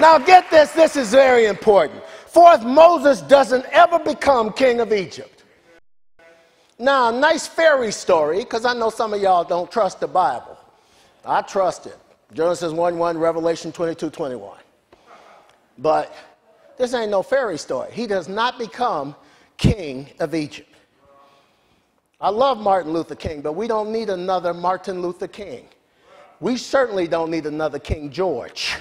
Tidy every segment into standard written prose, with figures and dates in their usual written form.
Now get this, this is very important. Fourth, Moses doesn't ever become king of Egypt. Now, a nice fairy story, because I know some of y'all don't trust the Bible. I trust it. Genesis 1:1, Revelation 22:21. But this ain't no fairy story. He does not become king of Egypt. I love Martin Luther King, but we don't need another Martin Luther King. We certainly don't need another King George.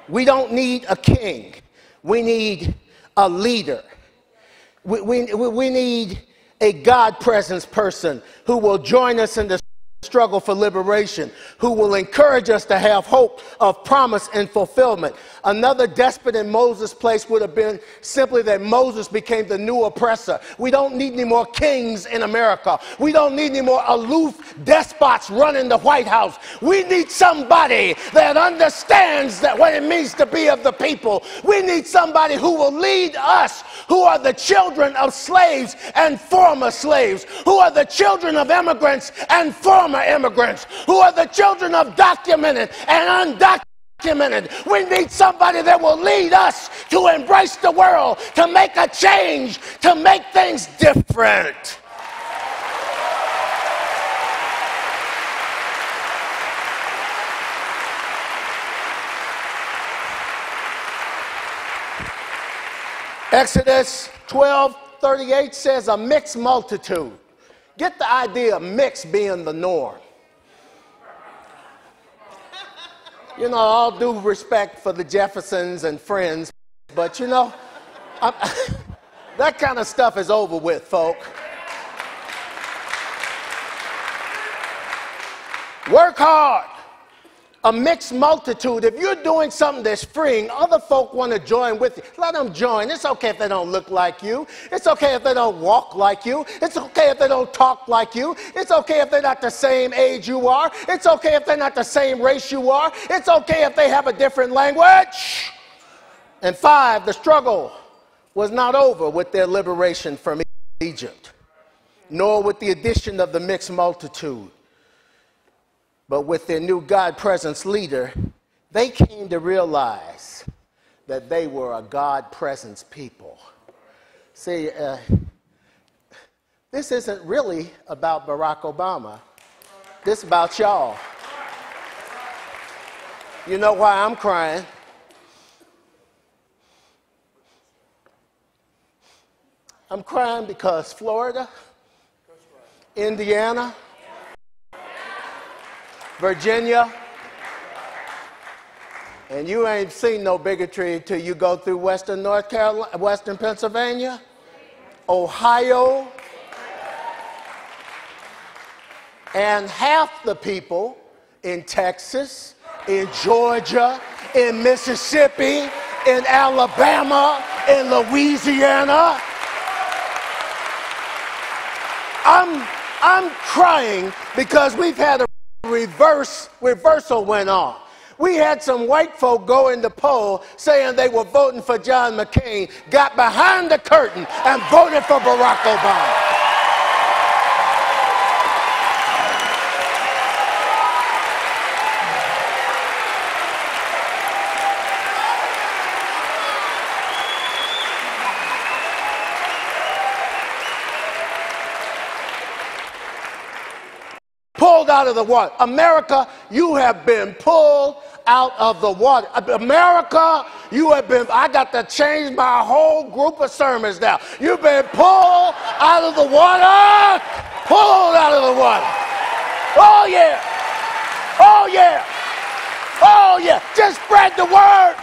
We don't need a king. We need a leader. We need a God presence person who will join us in the struggle for liberation, who will encourage us to have hope of promise and fulfillment. Another despot in Moses' place would have been simply that Moses became the new oppressor. We don't need any more kings in America. We don't need any more aloof despots running the White House. We need somebody that understands that what it means to be of the people. We need somebody who will lead us, who are the children of slaves and former slaves, who are the children of immigrants and former immigrants, who are the children of documented and undocumented. We need somebody that will lead us to embrace the world, to make a change, to make things different. Exodus 12:38 says a mixed multitude. Get the idea of mixed being the norm. You know, all due respect for the Jeffersons and Friends, but you know, that kind of stuff is over with, folk. Work hard. A mixed multitude. If you're doing something that's freeing, other folk want to join with you. Let them join. It's okay if they don't look like you. It's okay if they don't walk like you. It's okay if they don't talk like you. It's okay if they're not the same age you are. It's okay if they're not the same race you are. It's okay if they have a different language. And 5, the struggle was not over with their liberation from Egypt, nor with the addition of the mixed multitude. But with their new God presence leader, they came to realize that they were a God presence people. See, this isn't really about Barack Obama. This is about y'all. You know why I'm crying? I'm crying because Florida, Indiana, Virginia, and you ain't seen no bigotry till you go through Western North Carolina, Western Pennsylvania, Ohio, and half the people in Texas, in Georgia, in Mississippi, in Alabama, in Louisiana. I'm crying because we've had a reversal went on. We had some white folk go in the poll saying they were voting for John McCain, got behind the curtain and voted for Barack Obama. Pulled out of the water. America, you have been pulled out of the water. America, you have been, I got to change my whole group of sermons now. You've been pulled out of the water. Pulled out of the water. Oh yeah. Oh yeah. Oh yeah. Just spread the word.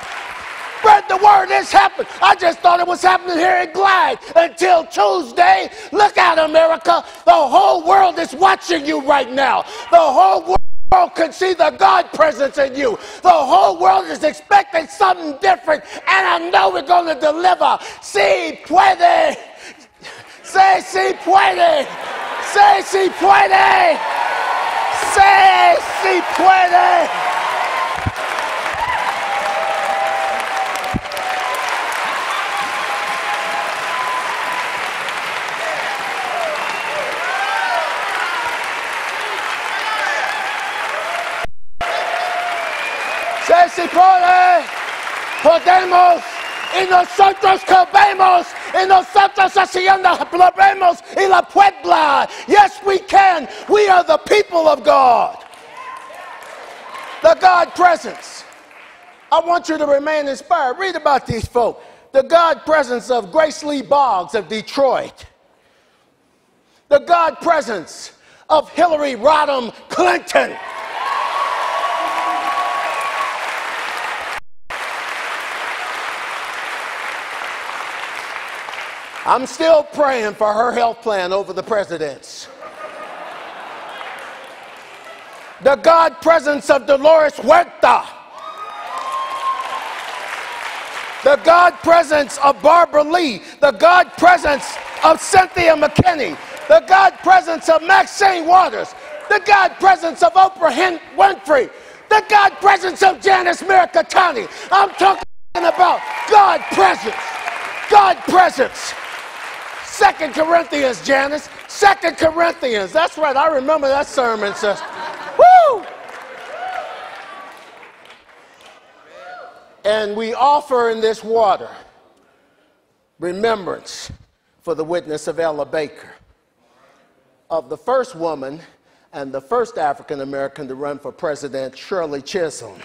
Spread the word. This happened. I just thought it was happening here in Glide until Tuesday. Look out, America. The whole world is watching you right now. The whole world can see the God presence in you. The whole world is expecting something different, and I know we're going to deliver. Si puede. Say si puede. Say si puede. Say si puede. podemos y nosotros comemos y nosotros haciendo problemas y la puebla. Yes, we can. We are the people of God. The God presence. I want you to remain inspired. Read about these folk. The God presence of Grace Lee Boggs of Detroit. The God presence of Hillary Rodham Clinton. I'm still praying for her health plan over the president's. The God presence of Dolores Huerta. The God presence of Barbara Lee. The God presence of Cynthia McKinney. The God presence of Maxine Waters. The God presence of Oprah Winfrey. The God presence of Janice Miracatani. I'm talking about God presence. God presence. 2 Corinthians, Janice. 2 Corinthians. That's right. I remember that sermon, sister. Woo! And we offer in this water remembrance for the witness of Ella Baker, of the first woman and the first African American to run for president, Shirley Chisholm.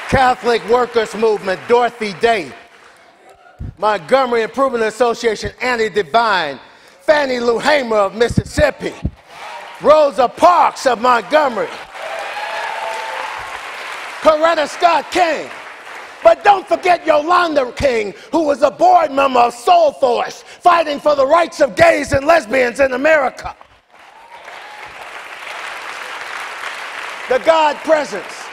Catholic Workers Movement, Dorothy Day. Montgomery Improvement Association, Annie Devine. Fannie Lou Hamer of Mississippi. Rosa Parks of Montgomery. Coretta Scott King. But don't forget Yolanda King, who was a board member of Soul Force, fighting for the rights of gays and lesbians in America. The God presence.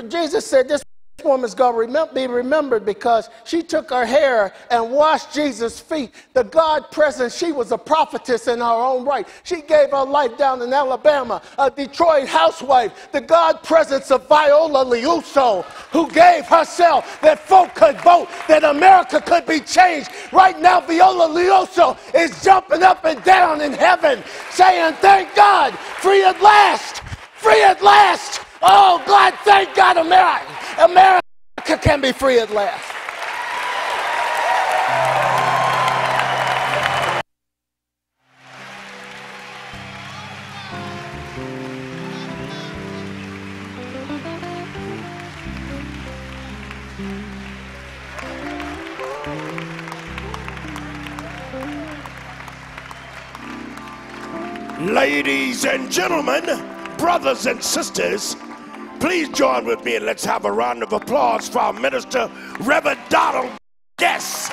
Jesus said this woman's going to be remembered because she took her hair and washed Jesus' feet. The God presence, she was a prophetess in her own right. She gave her life down in Alabama, a Detroit housewife. The God presence of Viola Liuzzo, who gave herself that folk could vote, that America could be changed. Right now, Viola Liuzzo is jumping up and down in heaven, saying, thank God, free at last, free at last. Oh, God, thank God, America can be free at last. Ladies and gentlemen, brothers and sisters, please join with me and let's have a round of applause for our minister, Reverend Donald Guest.